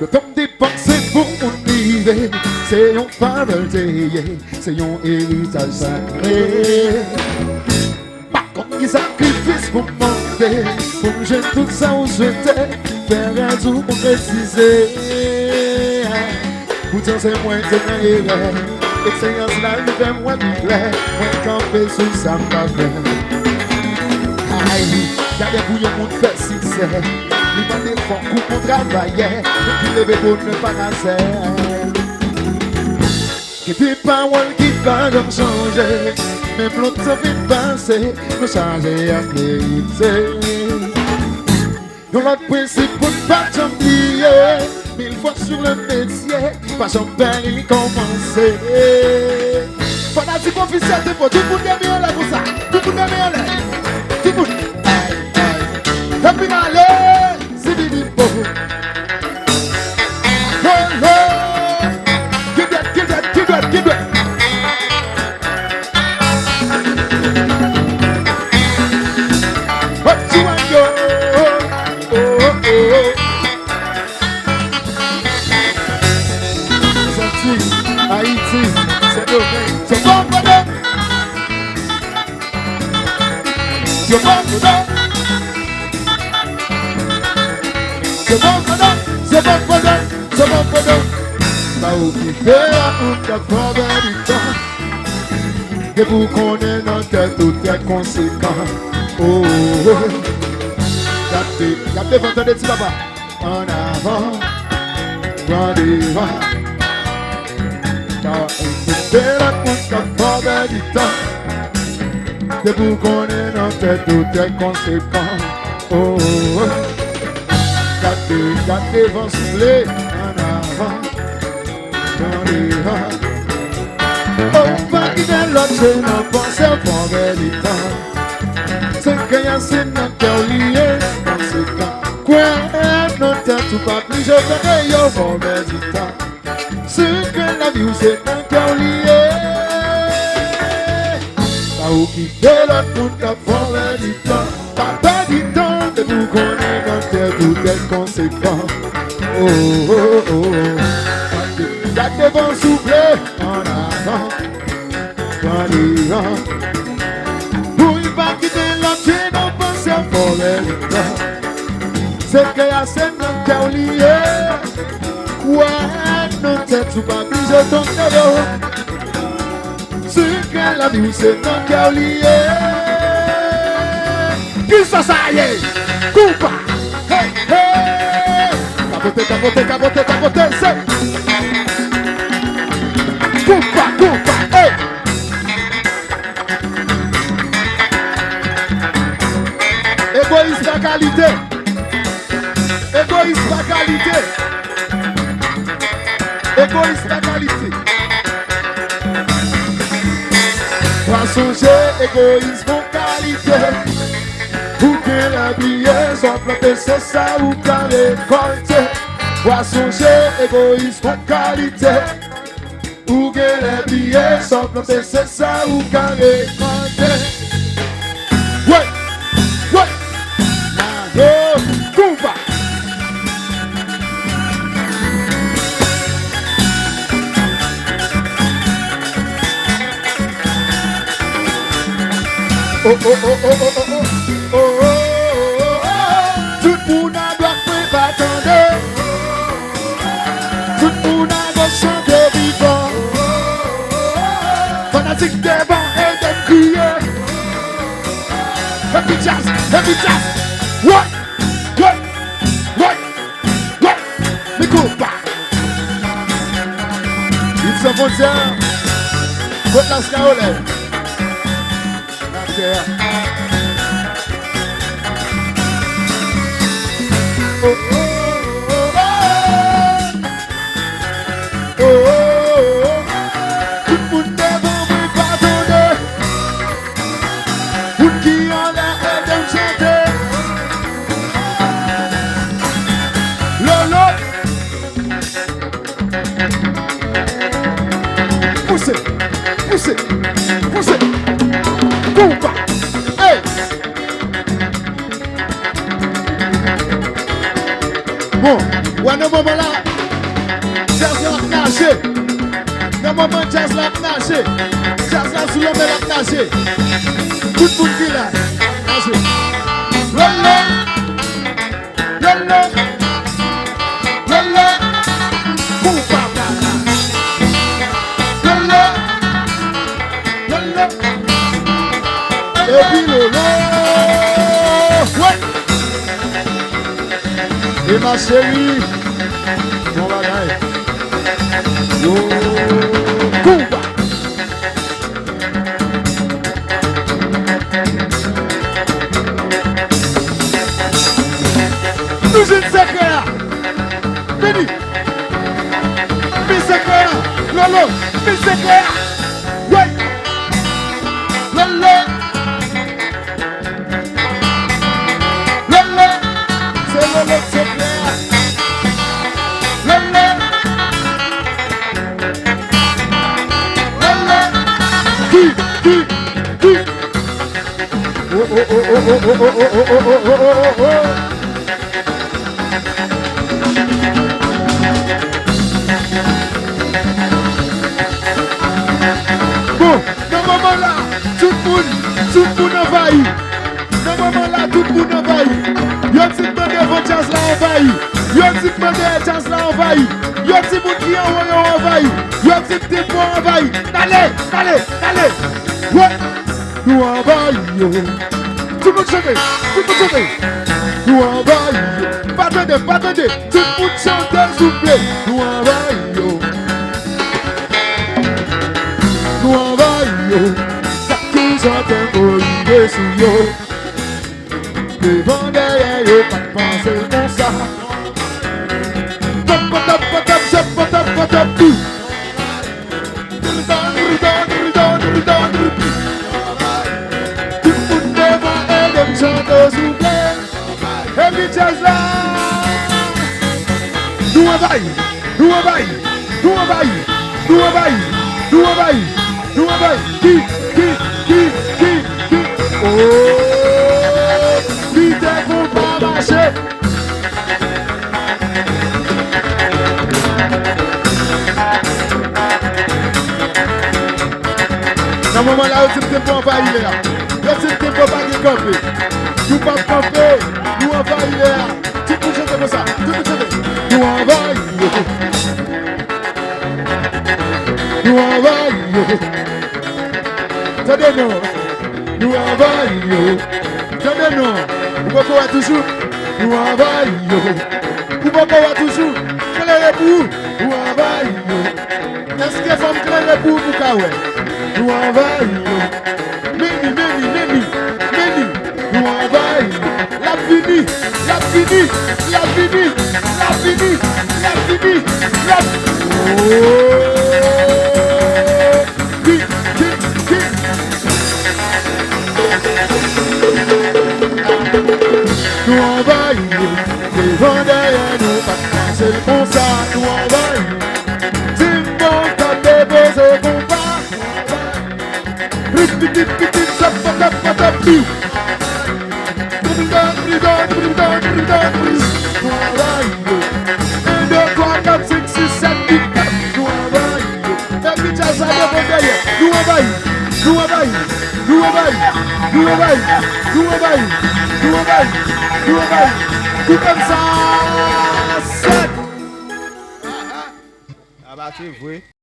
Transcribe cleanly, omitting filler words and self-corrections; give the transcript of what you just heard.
Le temps dépensé pour mon vivre, c'est un faveur payé, c'est un héritage sacré. Par contre, il sacrifice pour monter, pour que j'ai tout ça où je t'ai, faire un tout concrétiser. Pourtant, c'est moi qui ai erreur, l'expérience là, il fait moi du plaisir, moi camper sous sa faveur. Aïe, y'a des bouillons pour faire succès. Il m'a des fonds pour travailler, et puis lever pour ne pas nasser. Que tes paroles qui vont donc changer, même l'autre ça fait passer, nous changer à vérité. Dans l'autre principe pour ne pas t'oublier, 1000 fois sur le métier, pas j'en perds, il commencer. Fanatique officiel, t'es pour tout le monde est bien là pour ça, tout le monde est bien là. Tout le monde. Et puis allez, c'est Bibi Bo. Give that. What you want go? Oh. Haïti, c'est domaine. C'est bon pour nous. C'est bon pour nous. C'est bon pour nous, c'est bon pour nous, c'est bon pour nous. Pas oublier la honte à travers du temps. Et vous connaissez notre tête, tout est conséquent. Oh, gardez votre petit papa. En avant, en devant. Pas oublier la honte à travers du temps. Et vous connaissez notre tête, tout est conséquent. Oh, gardez vos soufflets en avant, dans les rangs. Oh, pas quitter l'autre, je n'en pense pas vers les temps. C'est qu'il y a c'est notre cœur lié, conséquent. Quoi, notre temps, tout pas plus, je connais, yo, bon, vers les temps. C'est que la vie, c'est notre cœur lié. Pas où quitter l'autre, tout à fond vers les temps. Pas du temps, de vous connaître. Tout est conséquent. Oh. Gardez vos soufflets en avant, dans les rangs. Pour ne pas quitter l'entrée, non pensez à voler le temps. C'est qu'il y a cette notre cœur lié. Ouais, notre tête sous pas bouge ton cadeau. C'est que la vie, c'est notre cœur lié. Qui ça y est? Coupa! Hey! Capote, c'est! Coupa, hey! Égoïste la qualité! Pas songer, égoïsme en qualité. Pour que la bière soit plantée, c'est ça ou qu'à récolter. Pas songer, égoïsme en qualité. Pour que la bière soit plantée, c'est ça ou qu'à récolter. Ouais, Nado, Kumba. Oh. Tout le monde doit pas attendre. Tout le monde doit chanter vivant. Fanatique des vents et des criers. Happy jazz. What? M'écoute pas. Ils sont frontières. Côte la scaolée. Yeah. Oh. Tout le monde devant me pardonner. Tout qui en l'air et de chanter. Lolo. Poussez. Coupa! Hey! Bon, ou à un moment là, jazz la nager. Dans le moment, jazz la nager. Jazz la sous l'homme la nager. Tout le monde qui là. Nager. Lolo. Lolo. Lolo. Poupa. Lolo. Lolo. Et puis Lolo. Ouais. Et ma chérie. Mon bagaille. Yo. Poupa. Nous une secret. Béni. Mes secrets. Lolo. Mes secrets. Ouais. Lolo. Lolo. C'est Lolo secret. Lolo. Lolo. Qui. Oh, oh, oh, oh, oh, oh, oh, oh, oh, oh, oh, oh, oh. Bon, dans ce moment-là, tout le monde envahit. Dans ce moment-là, tout le monde envahit. Yo petit demandé vos jazz là envahit. Yo petit demandé jazz là envahit. Yo petit monde qui envahit. Yo petit tempo envahit. Allez. Ouais. Nous envahit. Tout le monde chante. Nous envahit. Pas attendez. Tout le monde chante, s'il vous plaît. Nous envahit. Nous envahit. Ça qui chante un sous yo. Devant derrière yo, pas de penser comme ça. Top, tout. Tout le monde devant elle, elle chante sous plaît. Et puis jazz là. Nous envahit. Qui. Oh. Vite pour pas marcher. Dans ce moment-là, il y a un petit tempo envahi là. Il y a un petit tempo pas de camper. Nous pas camper, nous envahis là. Tout le monde chante comme ça. Nous envahis. Attendez non. Nous envahis. Attendez non. Vous pouvez voir toujours. Nous envahis. Vous pouvez voir toujours. Claire pour nous envahis. Est-ce que femme claire pour vous kawe? Nous envahis. Meni. Nous envahis. La fini. Oh. Nous envahis, devant derrière nous, pas de penser comme ça, nous envahis. C'est bon, t'as déposé combat. Petit, ça pas plus. Nous envahis. 1, 2, 3, 4, 5, 6, 7, 8, 9. Nous envahis. Et puis ça devant derrière. Nous envahis. Tout comme ça, sec. Ah bah tu vois.